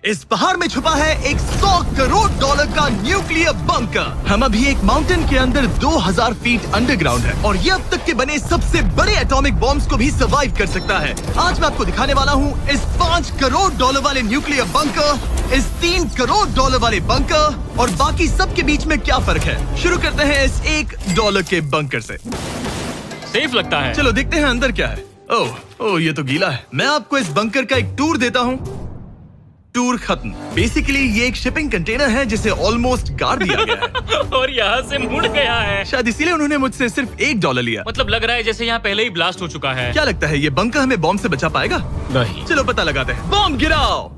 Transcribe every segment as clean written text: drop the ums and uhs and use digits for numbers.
इस पहाड़ में छुपा है एक 100 करोड़ डॉलर का न्यूक्लियर बंकर। हम अभी एक माउंटेन के अंदर 2000 फीट अंडरग्राउंड है और ये अब तक के बने सबसे बड़े एटॉमिक बॉम्ब्स को भी सर्वाइव कर सकता है। आज मैं आपको दिखाने वाला हूँ इस 5 करोड़ डॉलर वाले न्यूक्लियर बंकर, इस 3 करोड़ डॉलर वाले बंकर और बाकी सब के बीच में क्या फर्क है। शुरू करते हैं इस $1 के बंकर से। सेफ लगता है। चलो देखते हैं अंदर क्या है। ओह ये तो गीला है। मैं आपको इस बंकर का एक टूर देता हूँ। टूर खत्म। बेसिकली ये एक शिपिंग कंटेनर है जिसे ऑलमोस्ट गाड़ दिया गया है और यहाँ से मुड़ गया है। शायद इसीलिए उन्होंने मुझसे सिर्फ $1 लिया। मतलब लग रहा है जैसे यहाँ पहले ही ब्लास्ट हो चुका है। क्या लगता है ये बंकर हमें बॉम्ब से बचा पाएगा? नहीं। चलो पता लगाते हैं। बॉम्ब गिराओ।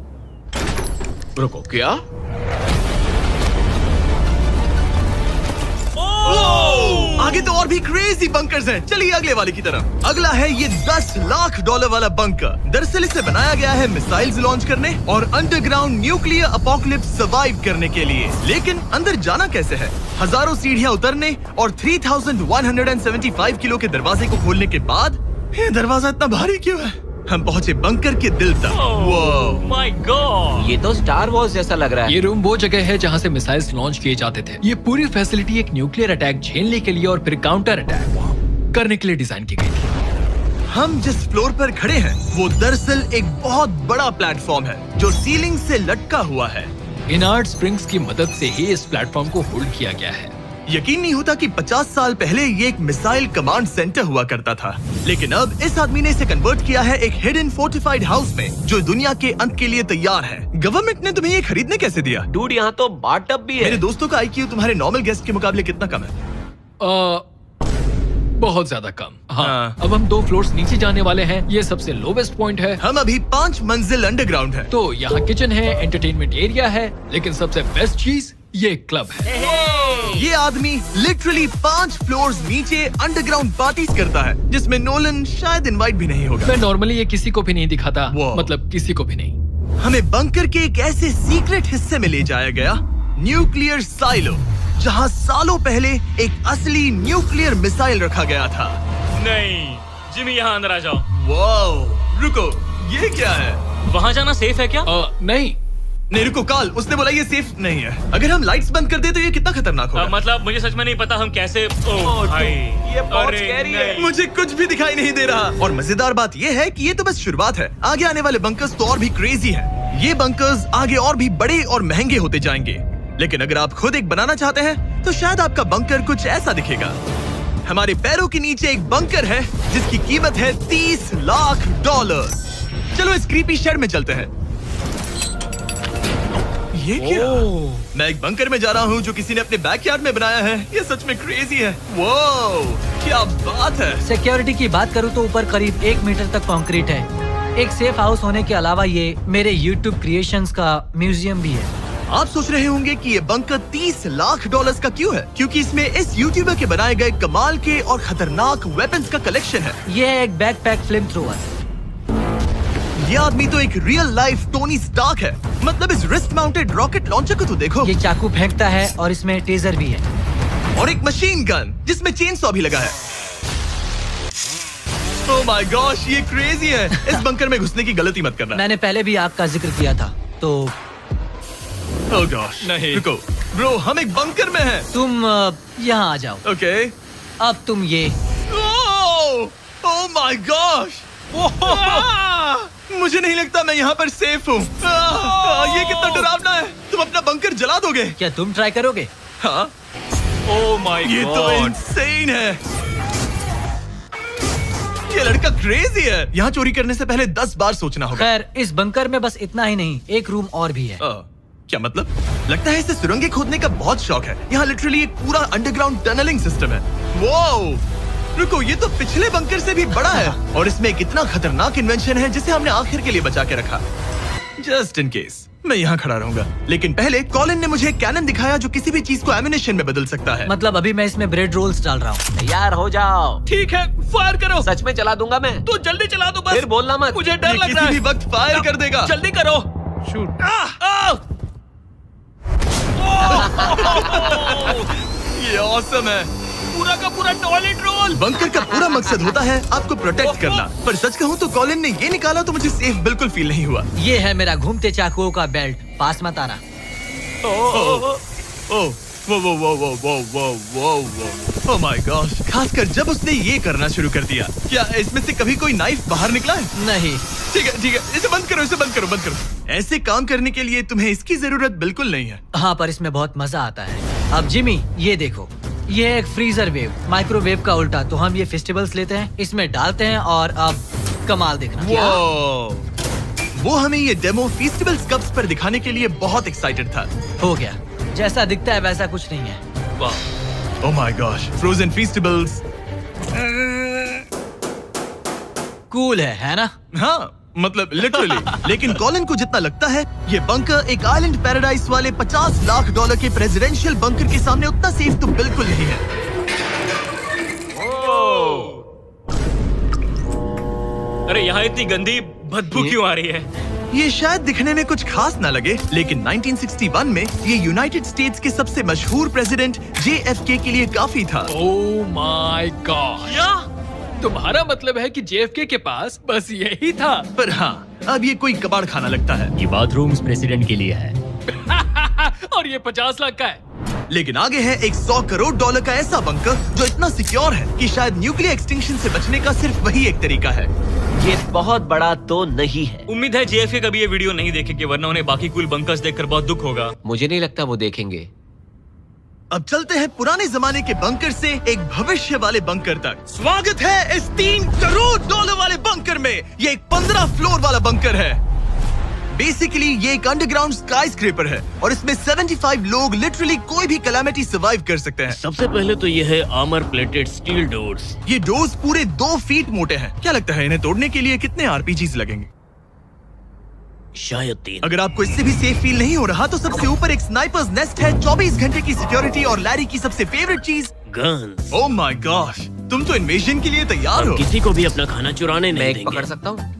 रुको, क्या? आगे तो और भी क्रेजी बंकर्स हैं। चलिए अगले वाले की तरफ। अगला है ये $10 लाख वाला बंकर। दरअसल इसे बनाया गया है मिसाइल्स लॉन्च करने और अंडरग्राउंड न्यूक्लियर अपोकलिप्स सर्वाइव करने के लिए। लेकिन अंदर जाना कैसे है? हजारों सीढ़ियां उतरने और 3175 किलो के दरवाजे को खोलने के बाद ये दरवाजा इतना भारी क्यों है? हम पहुंचे बंकर के दिल तक। माय गॉड, ये तो स्टार वॉर्स जैसा लग रहा है। ये रूम वो जगह है जहाँ से मिसाइल्स लॉन्च किए जाते थे। ये पूरी फैसिलिटी एक न्यूक्लियर अटैक झेलने के लिए और फिर काउंटर अटैक करने के लिए डिजाइन की गई थी। हम जिस फ्लोर पर खड़े हैं वो दरअसल एक बहुत बड़ा प्लेटफॉर्म है जो सीलिंग से लटका हुआ है। इनार्ड स्प्रिंग्स की मदद से ही इस प्लेटफॉर्म को होल्ड किया गया है। यकीन नहीं होता कि 50 साल पहले ये एक मिसाइल कमांड सेंटर हुआ करता था, लेकिन अब इस आदमी ने इसे कन्वर्ट किया है एक हिडन फोर्टिफाइड हाउस में जो दुनिया के अंत के लिए तैयार है। गवर्नमेंट ने तुम्हें ये खरीदने कैसे दिया? डूड, यहाँ तो बाथटब भी है। मेरे दोस्तों का IQ तुम्हारे नॉर्मल गेस्ट के मुकाबले कितना कम है? बहुत ज्यादा कम। हाँ। अब हम 2 फ्लोर्स नीचे जाने वाले हैं। ये सबसे लोवेस्ट पॉइंट है। हम अभी 5 मंजिल अंडरग्राउंड है। तो यहाँ किचन है, एंटरटेनमेंट एरिया है, लेकिन सबसे बेस्ट चीज ये क्लब है। ये आदमी लिटरली 5 फ्लोर्स नीचे अंडरग्राउंड पार्टीज करता है जिसमें नोलन शायद इनवाइट भी नहीं होगा। मैं नॉर्मली ये किसी को भी नहीं दिखाता। Wow. मतलब किसी को भी नहीं। हमें बंकर के एक ऐसे सीक्रेट हिस्से में ले जाया गया, न्यूक्लियर साइलो, जहां सालों पहले एक असली न्यूक्लियर मिसाइल रखा गया था। नहीं, जिमी यहाँ अंदर आ जाओ। वाओ, रुको, ये क्या है? वहाँ जाना सेफ है क्या? नहीं। रुको काल, उसने बोला ये सेफ नहीं है। अगर हम लाइट्स बंद कर दे तो ये कितना खतरनाक होगा? मतलब मुझे सच में नहीं पता हम कैसे। भाई, ये बहुत अरे स्कैरी है। नहीं। मुझे कुछ भी दिखाई नहीं दे रहा। और मजेदार बात ये है कि ये तो बस शुरुआत है। आगे आने वाले बंकर्स तो और भी क्रेजी हैं। ये बंकर्स आगे और भी बड़े और महंगे होते जाएंगे। लेकिन अगर आप खुद एक बनाना चाहते हैं तो शायद आपका बंकर कुछ ऐसा दिखेगा। हमारे पैरों के नीचे एक बंकर है जिसकी कीमत है $30 लाख। चलो इस क्रीपी शेड में चलते हैं। ये क्या? मैं एक बंकर में जा रहा हूँ जो किसी ने अपने बैकयार्ड में बनाया है। ये सच में क्रेजी है। वो क्या बात है। सिक्योरिटी की बात करूँ तो ऊपर करीब 1 मीटर तक कंक्रीट है। एक सेफ हाउस होने के अलावा ये मेरे YouTube क्रिएशंस का म्यूजियम भी है। आप सोच रहे होंगे कि ये बंकर $30 लाख का क्यों है? क्योंकि इसमें इस यूट्यूबर के बनाए गए कमाल के और खतरनाक वेपन्स का कलेक्शन है। ये है एक बैकपैक फ्लेम थ्रोवर। ये आदमी तो एक रियल लाइफ टोनी स्टार्क है। मतलब इस रिस्ट माउंटेड रॉकेट लॉन्चर को तो देखो। ये चाकू फेंकता है और इसमें टेजर भी है। और एक मशीन गन जिसमें चेन सॉ भी लगा है। ओह माय गॉश, ये क्रेजी है। इस बंकर में घुसने की गलती मत करना। मैंने पहले भी आग का जिक्र किया था तो ओह गॉश, नहीं। रुको ब्रो, हम एक बंकर में हैं। तुम यहाँ आ जाओ। ओके। अब तुम ये ओह माय गॉश, मुझे नहीं लगता मैं यहाँ पर सेफ हूँ। ये कितना डरावना है। तुम अपना बंकर जला दोगे? क्या तुम ट्राई करोगे? हाँ, ओह माय ये तो गॉड। इंसेन है। ये लड़का क्रेजी है। यहाँ चोरी करने से पहले 10 बार सोचना होगा। खैर, इस बंकर में बस इतना ही नहीं, एक रूम और भी है। क्या मतलब? लगता है इसे सुरंगें खोदने का बहुत शौक है। यहाँ लिटरली एक पूरा अंडरग्राउंड टनलिंग सिस्टम है। वो रुको, ये तो पिछले बंकर से भी बड़ा है और इसमें एक इतना खतरनाक इन्वेंशन है जिसे हमने आखिर के लिए बचा के रखा। जस्ट इन केस मैं यहाँ खड़ा रहूंगा। लेकिन पहले कॉलिन ने मुझे कैनन दिखाया जो किसी भी चीज को एमिनेशन में बदल सकता है। मतलब अभी मैं इसमें ब्रेड रोल्स डाल रहा हूँ। तैयार हो जाओ। ठीक है, फायर करो। सच में चला दूंगा मैं। तू जल्दी चला दो बस। फिर बोलना मत। मुझे डर ये लग रहा किसी है। भी वक्त फायर कर देगा। जल्दी करो। शूट। ये ऑसम है। पूरा का पूरा टॉयलेट रोल। बंकर का पूरा मकसद होता है आपको प्रोटेक्ट करना, पर सच कहूँ तो कॉलिन ने ये निकाला तो मुझे सेफ बिल्कुल फील नहीं हुआ। ये है मेरा घूमते चाकुओं का बेल्ट, पास मत आना। ओह वो ओह माय गॉश, खासकर जब उसने ये करना शुरू कर दिया। क्या इसमें से कभी कोई नाइफ बाहर निकला है? नहीं। ठीक है, इसे बंद करो, इसे बंद करो। ऐसे काम करने के लिए तुम्हें इसकी जरूरत बिल्कुल नहीं है। हाँ, पर इसमें बहुत मजा आता है। अब जिमी, ये देखो, ये है एक फ्रीजर वेव, माइक्रोवेव का उल्टा। तो हम ये फेस्टिवल्स लेते हैं, इसमें डालते हैं और अब कमाल देखना। वो हमें ये डेमो फेस्टिवल्स कप्स पर दिखाने के लिए बहुत एक्साइटेड था। हो गया, जैसा दिखता है वैसा कुछ नहीं है। Oh my gosh, frozen festivals. Cool है ना? हाँ, मतलब लिटरली। लेकिन कॉलिन को जितना लगता है ये बंकर एक आइलैंड पैराडाइज वाले $50 लाख के प्रेसिडेंशियल बंकर के सामने उतना सेफ तो बिल्कुल नहीं है। अरे यहाँ इतनी गंदी बदबू क्यों आ रही है? ये शायद दिखने में कुछ खास ना लगे, लेकिन 1961 में ये यूनाइटेड स्टेट्स के सबसे मशहूर प्रेसिडेंट JFK के लिए काफी था। ओह माय गॉड, तुम्हारा मतलब है कि JFK के पास बस यही था? पर हाँ, अब ये कोई कबाड़ खाना लगता है। ये बाथरूम्स प्रेसिडेंट के लिए है। और ये 50 लाख का है। लेकिन आगे है एक $100 करोड़ का ऐसा बंकर जो इतना सिक्योर है कि शायद न्यूक्लियर एक्सटिंक्शन से बचने का सिर्फ वही एक तरीका है। ये बहुत बड़ा तो नहीं है। उम्मीद है JFK कभी ये वीडियो नहीं देखेंगे, वरना उन्हें बाकी कूल बंकर्स देखकर बहुत दुख होगा। मुझे नहीं लगता वो देखेंगे। अब चलते हैं पुराने जमाने के बंकर से एक भविष्य वाले बंकर तक। स्वागत है इस $3 करोड़ वाले बंकर में। ये एक 15 फ्लोर वाला बंकर है। बेसिकली ये एक अंडरग्राउंड स्काईस्क्रेपर है और इसमें 75 लोग लिटरली कोई भी कैलामिटी सर्वाइव कर सकते हैं। सबसे पहले तो ये है आर्मर प्लेटेड स्टील डोर्स। ये डोर्स पूरे 2 फीट मोटे हैं। क्या लगता है इन्हें तोड़ने के लिए कितने RPGs लगेंगे? शायद 3। अगर आपको इससे भी सेफ फील नहीं हो रहा तो सबसे ऊपर एक स्नाइपर्स नेस्ट है, 24 घंटे की सिक्योरिटी और लैरी की सबसे फेवरेट चीज गन्स। ओह माय गॉश, तुम तो इन्वेजन के लिए तैयार हो। किसी को भी अपना खाना चुराने मैं नहीं एक देंगे। पकड़ सकता हूँ?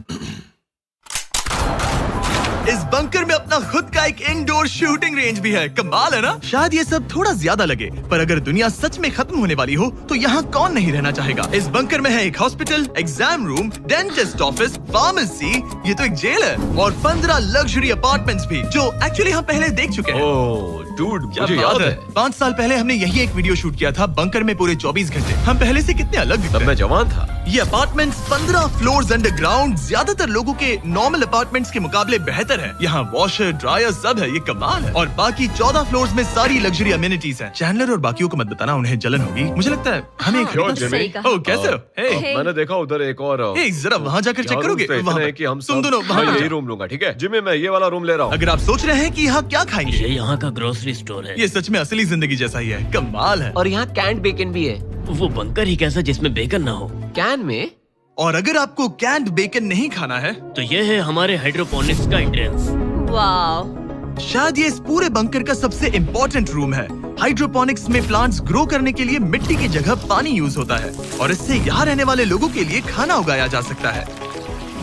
इस बंकर में अपना खुद का एक इंडोर शूटिंग रेंज भी है। कमाल है ना? शायद ये सब थोड़ा ज्यादा लगे, पर अगर दुनिया सच में खत्म होने वाली हो तो यहाँ कौन नहीं रहना चाहेगा। इस बंकर में है एक hospital, exam room, dentist office, pharmacy, ये तो एक जेल है, और 15 लग्जरी अपार्टमेंट्स भी, जो एक्चुअली हम पहले देख चुके हैं। ओह डूड, मुझे क्या याद बात है। 5 साल पहले हमने यही एक वीडियो शूट किया था बंकर में पूरे 24 घंटे। हम पहले से कितने अलग दिखते तब हैं। मैं जवान था। ये अपार्टमेंट्स 15 फ्लोर्स अंडरग्राउंड ज्यादातर लोगों के नॉर्मल अपार्टमेंट्स के मुकाबले बेहतर है। यहाँ वॉशर, ड्रायर सब है, ये कमाल है। और बाकी 14 फ्लोर्स में सारी लग्जरी अमेनिटीज हैं। चैंडलर और बाकियों को मत बताना, उन्हें जलन होगी। मुझे लगता है हमें एक क्यों, जिमी? सही कहा। ओह, कैसे हो? हे, मैंने देखा उधर एक और हे, जरा वहाँ जाकर चेक करोगे? इतने वहाँ हैं पर। कि हम तुम दोनों सब वहाँ मैं पर यही जाओ। रूम लूंगा, ठीक है? जिमी, मैं ये वाला रूम ले रहा हूँ। अगर आप सोच रहे हैं कि यहाँ क्या खाएंगे, ये यहाँ का ग्रोसरी स्टोर है। ये सच में असली जिंदगी जैसा ही है। कमाल है। और यहाँ कैंड बेकन भी है। वो बंकर ही कैसा जिसमें बेकन ना हो। कैन में? और अगर आपको कैंड बेकन नहीं खाना है, तो ये है हमारे हाइड्रोपोनिक्स का एंट्रेंस। वाव, शायद ये इस पूरे बंकर का सबसे इम्पोर्टेंट रूम है। हाइड्रोपोनिक्स में प्लांट्स ग्रो करने के लिए मिट्टी की जगह पानी यूज होता है और इससे यहाँ रहने वाले लोगों के लिए खाना उगाया जा सकता है।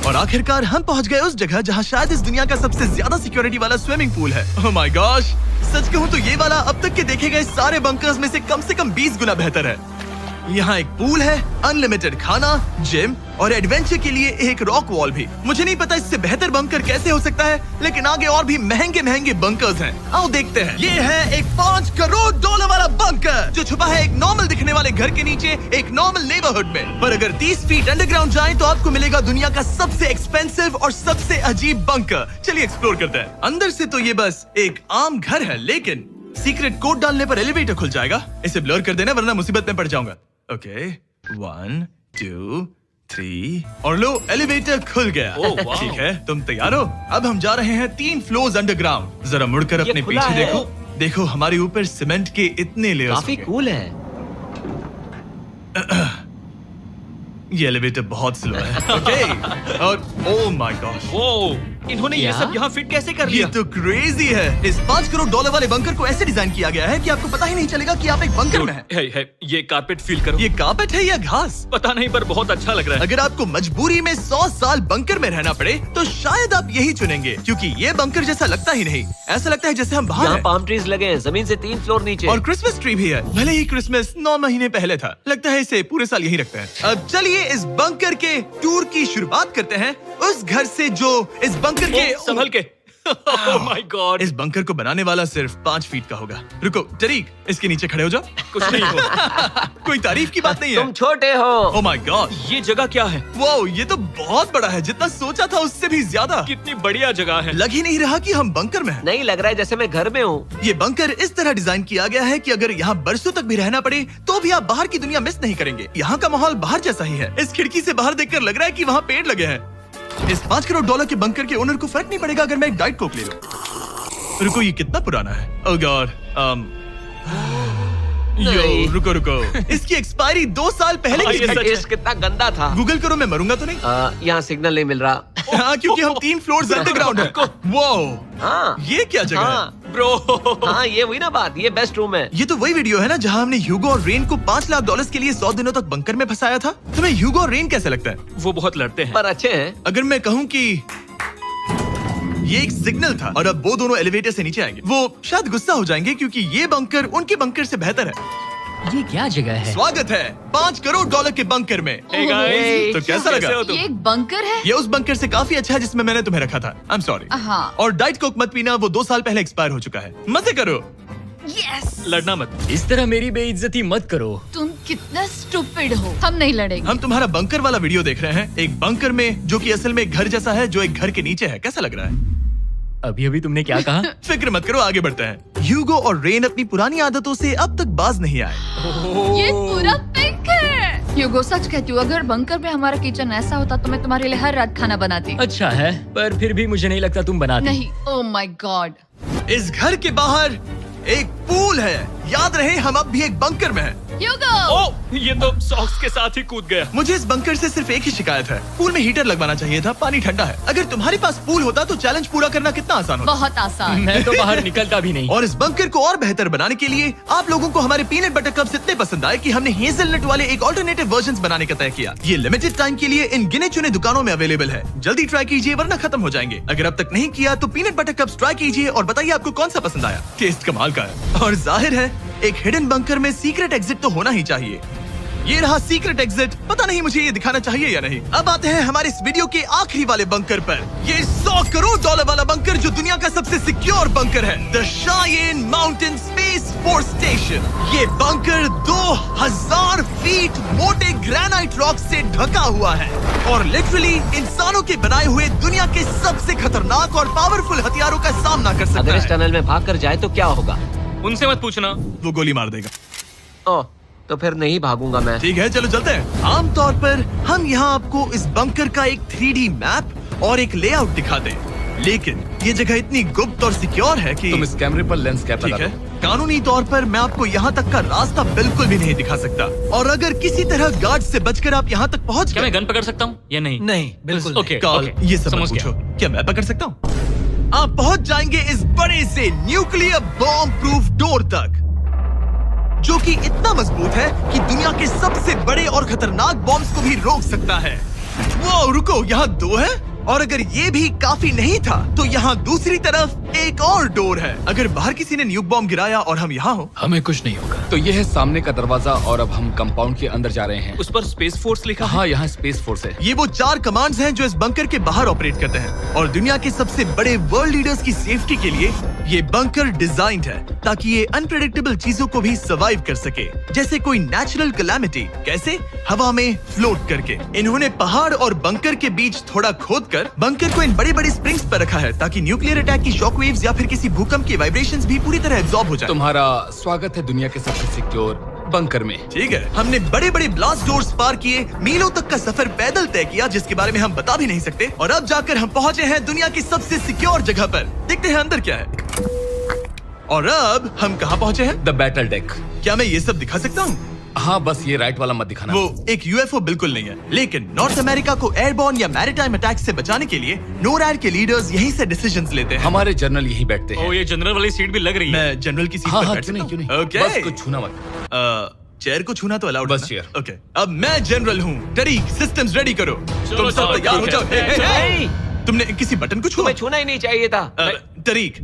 और आखिरकार हम पहुँच गए उस जगह जहाँ शायद इस दुनिया का सबसे ज्यादा सिक्योरिटी वाला स्विमिंग पूल है। ओह माय गॉश, सच कहूँ तो ये वाला अब तक के देखे गए सारे बंकर्स में से कम 20 गुना बेहतर है। यहाँ एक पूल है, अनलिमिटेड खाना, जिम और एडवेंचर के लिए एक रॉक वॉल भी। मुझे नहीं पता इससे बेहतर बंकर कैसे हो सकता है, लेकिन आगे और भी महंगे महंगे बंकर्स हैं। आओ देखते हैं। ये है एक $5 करोड़ वाला बंकर जो छुपा है एक नॉर्मल दिखने वाले घर के नीचे एक नॉर्मल नेबरहुड में। पर अगर 30 फीट अंडरग्राउंड जाएं तो आपको मिलेगा दुनिया का सबसे एक्सपेंसिव और सबसे अजीब बंकर। चलिए एक्सप्लोर करते हैं। अंदर से तो ये बस एक आम घर है, लेकिन सीक्रेट कोड डालने पर एलिवेटर खुल जाएगा। इसे ब्लर कर देना वरना मुसीबत में पड़ जाऊंगा। ओके, 1 2 3 और लो, एलिवेटर खुल गया। वाह। ठीक है, तुम तैयार हो? अब हम जा रहे हैं 3 फ्लोर्स अंडरग्राउंड। जरा मुड़कर अपने खुला पीछे है। देखो। देखो हमारे ऊपर सीमेंट के इतने लेयर्स। काफी कूल है। ये एलिवेटर बहुत स्लो है। ओके, और ओह माय गॉश, वो इन्होंने ये क्या? सब यहाँ फिट कैसे कर ये लिया? तो क्रेजी है। इस 5 करोड़ डॉलर वाले बंकर को ऐसे डिजाइन किया गया है कि आपको पता ही नहीं चलेगा कि आप एक बंकर में हैं। है, ये कारपेट फील करो। ये कार्पेट है या घास? पता नहीं पर बहुत अच्छा लग रहा है। अगर आपको मजबूरी में 100 साल बंकर में रहना पड़े तो शायद आप यही चुनेंगे, क्योंकि ये बंकर जैसा लगता ही नहीं। ऐसा लगता है जैसे हम बाहर यहाँ हैं। पाम ट्रीज लगे हैं, जमीन से 3 फ्लोर नीचे। और क्रिसमस ट्री भी है। भले ही क्रिसमस 9 महीने पहले था, लगता है इसे पूरे साल यही रखते हैं। अब चलिए इस बंकर के टूर की शुरुआत करते हैं उस घर से जो इस बंकर के संभल के। Oh my God. इस बंकर को बनाने वाला सिर्फ 5 फीट का होगा। रुको तरीक, इसके नीचे खड़े हो जाओ। कुछ नहीं हो। कोई तारीफ की बात नहीं है। तुम छोटे हो। ओह माय गॉड, ये जगह क्या है? वाओ, ये तो बहुत बड़ा है, जितना सोचा था उससे भी ज्यादा। कितनी बढ़िया जगह है। लग ही नहीं रहा कि हम बंकर में हैं। नहीं लग रहा है जैसे मैं घर में हूँ। ये बंकर इस तरह डिजाइन किया गया है कि अगर यहाँ बरसों तक भी रहना पड़े तो भी आप बाहर की दुनिया मिस नहीं करेंगे। यहाँ का माहौल बाहर जैसा ही है। इस खिड़की से बाहर देखकर लग रहा है कि वहाँ पेड़ लगे हैं। इस 5 करोड़ डॉलर के बंकर के ओनर को फर्क नहीं पड़ेगा अगर मैं एक डाइट कोक ले लूं। रुको, ये कितना पुराना है? ओह गॉड, नहीं। रुको इसकी एक्सपायरी 2 साल पहले की ये थी। सच है। टेस्ट कितना गंदा था। गूगल करो, मैं मरूंगा तो नहीं। यहाँ सिग्नल नहीं मिल रहा। हाँ, क्योंकि हम 3 फ्लोर्स अंडरग्राउंड है। वाओ, हाँ ये क्या जगह है? हाँ ब्रो। हाँ, ये हुई ना बात। ये बेस्ट रूम है। ये तो वही वीडियो है ना जहाँ हमने ह्यूगो और रेन को $5 लाख के लिए 100 दिनों तक बंकर में फंसाया था। तुम्हें ह्यूगो और रेन कैसे लगता है? वो बहुत लड़ते हैं। पर अच्छे हैं। अगर मैं कहूँ कि ये एक सिग्नल था और अब वो दोनों एलिवेटर से नीचे आएंगे, वो शायद गुस्सा हो जाएंगे क्योंकि ये बंकर उनके बंकर से बेहतर है। ये क्या जगह है? स्वागत है 5 करोड़ डॉलर के बंकर में। Hey guys, तो कैसा लगा? कैसे हो तुम? ये एक बंकर है? ये उस बंकर से काफी अच्छा है जिसमें मैंने तुम्हें रखा था। I am sorry. हाँ। और डाइट कोक मत पीना, वो 2 साल पहले एक्सपायर हो चुका है। मजे करो। यस। लड़ना मत। इस तरह मेरी बेइज्जती मत करो। तुम कितना स्टूपिड हो। हम नहीं लड़ेंगे। हम तुम्हारा बंकर वाला वीडियो देख रहे हैं, एक बंकर में जो कि असल में एक घर जैसा है जो एक घर के नीचे है। कैसा लग रहा है? अभी अभी तुमने क्या कहा? फिक्र मत करो, आगे बढ़ते हैं। ह्यूगो और रेन अपनी पुरानी आदतों से अब तक बाज नहीं आए। ये पूरा पिंक है। ह्यूगो, सच कहती हूँ, अगर बंकर में हमारा किचन ऐसा होता तो मैं तुम्हारे लिए हर रात खाना बनाती। अच्छा है, पर फिर भी मुझे नहीं लगता तुम बनाती। नहीं। Oh my God. इस घर के बाहर एक पूल है। याद रहे, हम अब भी एक बंकर में हैं। ह्यूगो। ओह, ये तो सॉक्स के साथ ही कूद गया। मुझे इस बंकर से सिर्फ एक ही शिकायत है, पूल में हीटर लगवाना चाहिए था, पानी ठंडा है। अगर तुम्हारे पास पूल होता तो चैलेंज पूरा करना कितना आसान होता। बहुत आसान। मैं तो बाहर निकलता भी नहीं। और इस बंकर को और बेहतर बनाने के लिए आप लोगों को हमारे पीनट बटर कप्स इतने पसंद आए कि हमने हेजलनट वाले एक ऑल्टरनेटिव वर्जन्स बनाने का तय किया। ये लिमिटेड टाइम के लिए इन गिने चुने दुकानों में अवेलेबल है। जल्दी ट्राई कीजिए वरना खत्म हो जाएंगे। अगर अब तक नहीं किया तो पीनट बटर कप्स ट्राई कीजिए और बताइए आपको कौन सा पसंद आया। टेस्ट कमाल का है। और जाहिर है एक हिडन बंकर में सीक्रेट एग्जिट तो होना ही चाहिए। ये रहा सीक्रेट एग्जिट। पता नहीं मुझे ये दिखाना चाहिए या नहीं। अब आते हैं हमारे इस वीडियो के आखिरी वाले बंकर पर। ये 100 करोड़ डॉलर वाला बंकर जो दुनिया का सबसे सिक्योर बंकर है, the Cheyenne mountain space force station. ये बंकर 2000 फीट मोटे ग्रेनाइट रॉक से ढका हुआ है और लिटरली इंसानों के बनाए हुए दुनिया के सबसे खतरनाक और पावरफुल हथियारों का सामना कर सकता अगर इस है। टनल में भाग कर जाए तो क्या होगा? उनसे मत पूछना। वो गोली मार देगा। ओह, तो फिर नहीं भागूंगा मैं। ठीक है, चलो चलते हैं। आमतौर पर हम यहाँ आपको इस बंकर का एक 3D मैप और एक लेआउट दिखाते हैं, लेकिन ये जगह इतनी गुप्त और सिक्योर है कि तुम इस कैमरे पर लेंस कैप ठीक लगा है, दो। कानूनी तौर पर मैं आपको यहाँ तक का रास्ता बिल्कुल भी नहीं दिखा सकता। और अगर किसी तरह गार्ड से बचकर आप यहाँ तक पहुँच क्या गए, मैं गन पकड़ सकता हूँ या नहीं? नहीं, बिल्कुल ओके, कॉल ओके, ये सब मत समझ पूछो। गया। क्या मैं पकड़ सकता हूँ? आप पहुँच जाएंगे इस बड़े से न्यूक्लियर बॉम्ब प्रूफ डोर तक, जो कि इतना मजबूत है कि दुनिया के सबसे बड़े और खतरनाक बॉम्ब्स को भी रोक सकता है। वो रुको, यहाँ 2 है और अगर ये भी काफी नहीं था तो यहाँ दूसरी तरफ एक और डोर है। अगर बाहर किसी ने न्यूक बॉम्ब गिराया और हम यहाँ हो, हमें कुछ नहीं होगा। तो ये है सामने का दरवाजा और अब हम कंपाउंड के अंदर जा रहे हैं। उस पर स्पेस फोर्स लिखा है। हाँ, यहाँ स्पेस फोर्स है। ये वो 4 कमांड्स हैं जो इस बंकर के बाहर ऑपरेट करते हैं और दुनिया के सबसे बड़े वर्ल्ड लीडर्स की सेफ्टी के लिए ये बंकर डिजाइंड है ताकि ये अनप्रेडिक्टेबल चीजों को भी सर्वाइव कर सके, जैसे कोई नेचुरल कैलामिटी। कैसे? हवा में फ्लोट करके। इन्होंने पहाड़ और बंकर के बीच थोड़ा खोदकर बंकर को इन बड़े-बड़े स्प्रिंग्स पर रखा है ताकि न्यूक्लियर अटैक की शॉक वेव्स या फिर किसी भूकंप के वाइब्रेशंस भी पूरी तरह एब्जॉर्ब हो जाए। तुम्हारा स्वागत है दुनिया के सबसे सिक्योर बंकर में। ठीक है, हमने बड़े बड़े ब्लास्ट डोर्स पार किए, मीलों तक का सफर पैदल तय किया जिसके बारे में हम बता भी नहीं सकते, और अब जाकर हम पहुंचे हैं दुनिया की सबसे सिक्योर जगह पर। देखते हैं अंदर क्या है। और अब हम कहाँ पहुंचे हैं? The battle deck. क्या मैं ये सब दिखा सकता हूँ? हाँ बस ये राइट वाला मत दिखाना। वो एक यूएफओ बिल्कुल नहीं है, लेकिन नॉर्थ अमेरिका को एयरबॉर्न या मैरीटाइम अटैक से बचाने के लिए नोरैड के लीडर्स यहीं से डिसीजंस लेते हैं। हमारे जनरल यहीं बैठते हैं। ओ ये जनरल वाली सीट भी लग रही है। मैं जनरल की सीट हाँ पर हाँ बैठ क्यों नहीं, सकता क्यों हूँ? नहीं। ओके। बस कुछ छूना मत। चेयर को छूना तो अलाउड बस है ना? चेयर। ओके, अब मैं जनरल हूँ। तरीक, सिस्टम्स रेडी करो। तुम सब चलो, तैयार हो ठीक जाओ। है। हे, हे, हे। तुमने किसी बटन को छुआ? तुम्हें छूना ही नहीं चाहिए था। तरीक,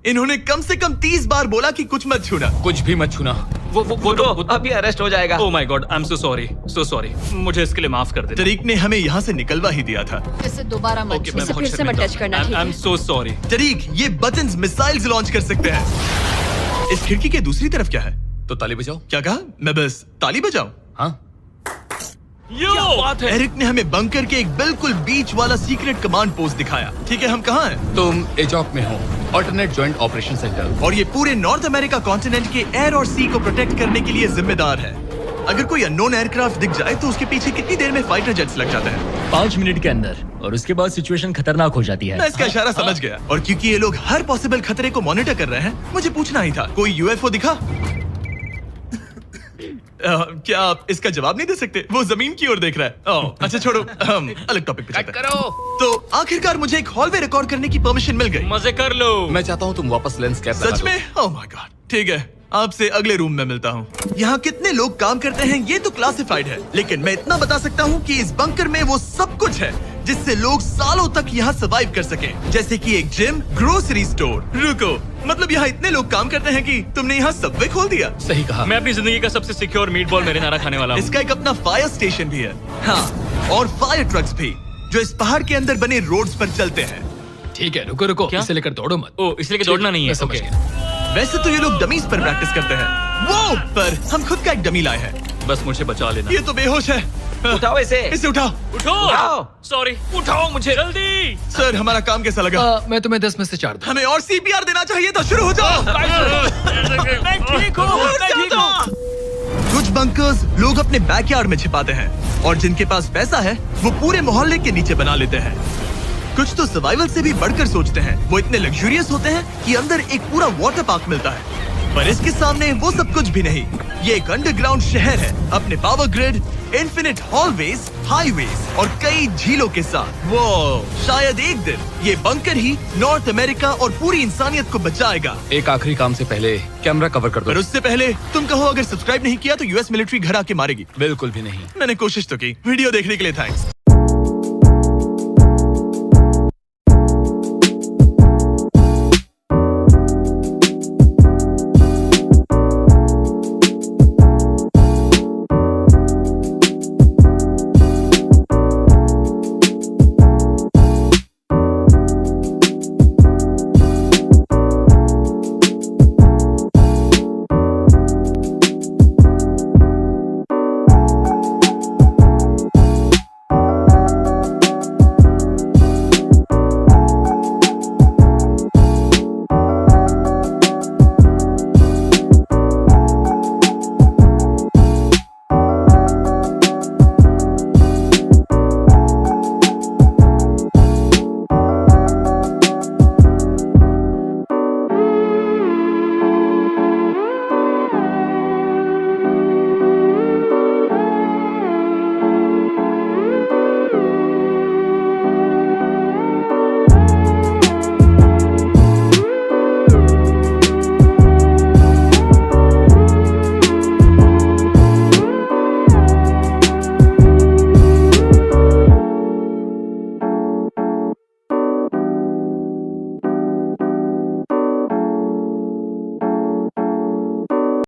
इन्होंने कम से कम 30 बार बोला कि कुछ मत छूना। कुछ भी मत छूना। वो तो अभी अरेस्ट हो जाएगा। Oh my God, I am so sorry. मुझे इसके लिए माफ कर दे। तरीक ने हमें यहाँ से निकलवा ही दिया था। इसे दोबारा मत ओके, छू। मैं इसे बहुत फिर से मत शर्मिंदा टच करना, हूँ। ठीक आई एम है? So sorry. तरीक, ये बटन्स मिसाइल्स लॉन्च कर सकते हैं। इस खिड़की के दूसरी तरफ क्या है? तो ताली बजाओ। क्या कहा? मैं बस ताली बजाऊं? हाँ बात है। एरिक ने हमें बंकर के एक बिल्कुल बीच वाला सीक्रेट कमांड पोस्ट दिखाया। ठीक है, हम कहाँ हैं? तुम एजॉक में हो, ऑल्टरनेट जॉइंट ऑपरेशन सेंटर। और ये पूरे नॉर्थ अमेरिका कॉन्टिनेंट के एयर और सी को प्रोटेक्ट करने के लिए जिम्मेदार है। अगर कोई अननोन एयरक्राफ्ट दिख जाए तो उसके पीछे कितनी देर में फाइटर जेट्स लग जाते हैं? 5 मिनट के अंदर, और उसके बाद सिचुएशन खतरनाक हो जाती मैं इसका इशारा समझ गया, और क्योंकि ये लोग हर पॉसिबल खतरे को मॉनिटर कर रहे हैं, मुझे पूछना ही था, कोई यूएफओ दिखा? क्या आप इसका जवाब नहीं दे सकते? वो जमीन की ओर देख रहा है। ओह, अच्छा छोड़ो, हम अलग टॉपिक पे चलते हैं। तो आखिरकार मुझे एक हॉलवे रिकॉर्ड करने की परमिशन मिल गई। मजे कर लो। मैं चाहता हूँ तुम वापस लेंस कैप लगा सच दो। में? ओह माय गॉड, ठीक है, आपसे अगले रूम में मिलता हूँ। यहाँ कितने लोग काम करते हैं ये तो क्लासिफाइड है, लेकिन मैं इतना बता सकता हूँ कि इस बंकर में वो सब कुछ है जिससे लोग सालों तक यहाँ सर्वाइव कर सके, जैसे कि एक जिम, ग्रोसरी स्टोर। रुको, मतलब यहाँ इतने लोग काम करते हैं कि तुमने यहाँ सबवे खोल दिया? सही कहा। मैं अपनी जिंदगी का सबसे सिक्योर मीटबॉल मेरिनारा खाने वाला हूँ। इसका एक अपना फायर स्टेशन भी है। हाँ, और फायर ट्रक्स भी, जो इस पहाड़ के अंदर बने रोड्स पर चलते हैं। ठीक है, रुको रुको, क्या? इसे लेकर दौड़ो मत। ओ इसलिए कि दौड़ना नहीं है। मैं समझ ओके। गया। वैसे तो ये लोग डमीज पर प्रैक्टिस करते हैं, वो पर हम खुद का एक डमी लाए हैं। बस मुझे बचा लेना। ये तो बेहोश है। उठाओ इसे। इसे उठाओ। उठाओ। सॉरी, उठाओ मुझे जल्दी। सर, हमारा काम कैसा लगा? मैं तुम्हें 10 में से 4 दूं। हमें और सीपीआर देना चाहिए था। शुरू हो जाओ। मैं ठीक हूँ। कुछ बंकर्स लोग अपने बैकयार्ड में छिपाते हैं, और जिनके पास पैसा है वो पूरे मोहल्ले के नीचे बना लेते हैं। कुछ तो सर्वाइवल से भी बढ़कर सोचते हैं। वो इतने लग्जूरियस होते हैं कि अंदर एक पूरा वाटर पार्क मिलता है, पर इसके सामने वो सब कुछ भी नहीं। ये एक अंडरग्राउंड शहर है, अपने power grid, infinite hallways, highways और कई झीलों के साथ। वो शायद एक दिन ये बंकर ही नॉर्थ अमेरिका और पूरी इंसानियत को बचाएगा। एक आखिरी काम से पहले कैमरा कवर कर पर दो। उससे पहले तुम कहो, अगर सब्सक्राइब नहीं किया तो यूएस मिलिट्री घर आके मारेगी। बिल्कुल भी नहीं। मैंने कोशिश तो की। वीडियो देखने के लिए थैंक्स।